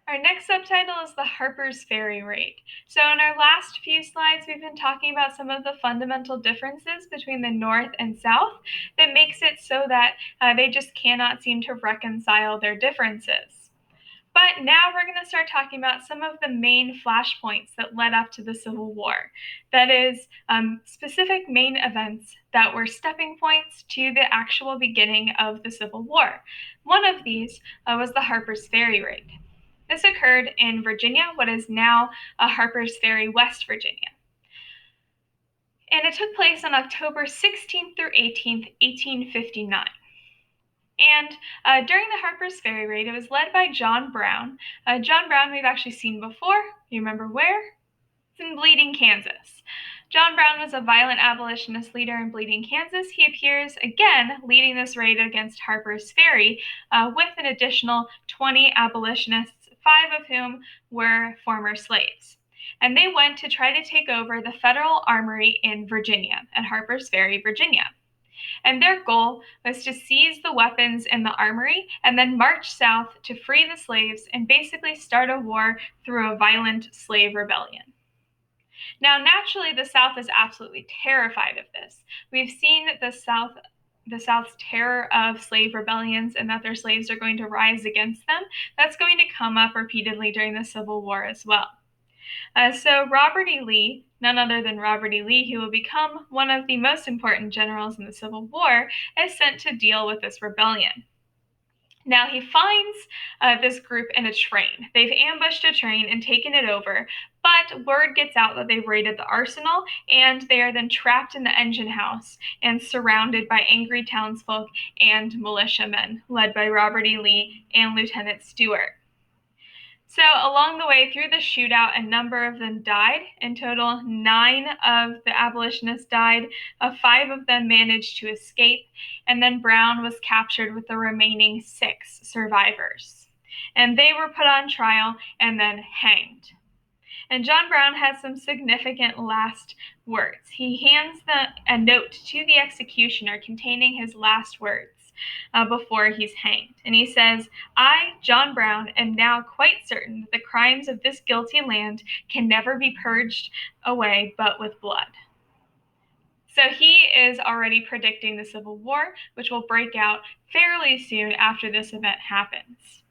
Our next subtitle is the Harper's Ferry Raid. So in our last few slides, we've been talking about some of the fundamental differences between the North and South that makes it so that they just cannot seem to reconcile their differences. But now we're going to start talking about some of the main flashpoints that led up to the Civil War. That is, specific main events that were stepping points to the actual beginning of the Civil War. One of these was the Harper's Ferry Raid. This occurred in Virginia, what is now Harper's Ferry, West Virginia. And it took place on October 16th through 18th, 1859. And during the Harper's Ferry Raid, it was led by John Brown. John Brown we've actually seen before. You remember where? It's in Bleeding, Kansas. John Brown was a violent abolitionist leader in Bleeding, Kansas. He appears again leading this raid against Harper's Ferry with an additional 20 abolitionists, 5 of whom were former slaves. And they went to try to take over the Federal Armory in Virginia, at Harper's Ferry, Virginia. And their goal was to seize the weapons in the armory and then march south to free the slaves and basically start a war through a violent slave rebellion. Now, naturally, the South is absolutely terrified of this. We've seen the South's terror of slave rebellions and that their slaves are going to rise against them. That's going to come up repeatedly during the Civil War as well. So Robert E. Lee, none other than Robert E. Lee, who will become one of the most important generals in the Civil War, is sent to deal with this rebellion. Now he finds this group in a train. They've ambushed a train and taken it over, but word gets out that they've raided the arsenal, and they are then trapped in the engine house and surrounded by angry townsfolk and militiamen, led by Robert E. Lee and Lieutenant Stewart. So along the way through the shootout, a number of them died. In total, 9 of the abolitionists died. 5 of them managed to escape, and then Brown was captured with the remaining 6 survivors. And they were put on trial and then hanged. And John Brown has some significant last words. He hands a note to the executioner containing his last words before he's hanged. And he says, "I, John Brown, am now quite certain that the crimes of this guilty land can never be purged away but with blood." So he is already predicting the Civil War, which will break out fairly soon after this event happens.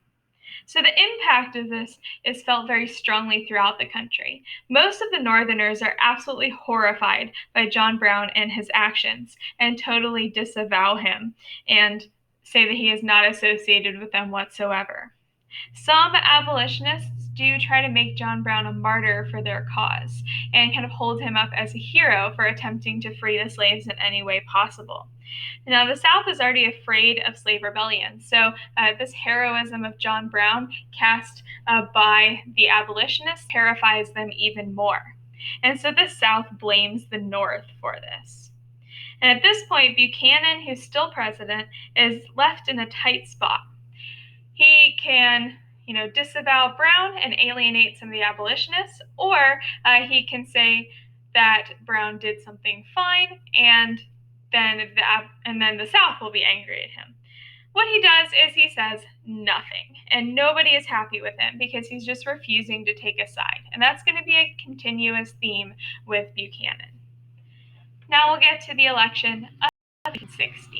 So the impact of this is felt very strongly throughout the country. Most of the Northerners are absolutely horrified by John Brown and his actions and totally disavow him and say that he is not associated with them whatsoever. Some abolitionists do try to make John Brown a martyr for their cause and kind of hold him up as a hero for attempting to free the slaves in any way possible. Now, the South is already afraid of slave rebellion, so this heroism of John Brown cast by the abolitionists terrifies them even more. And so the South blames the North for this. And at this point, Buchanan, who's still president, is left in a tight spot. He can disavow Brown and alienate some of the abolitionists, or he can say that Brown did something fine and then the South will be angry at him. What he does is he says nothing, and nobody is happy with him because he's just refusing to take a side. And that's going to be a continuous theme with Buchanan. Now we'll get to the election of 1860.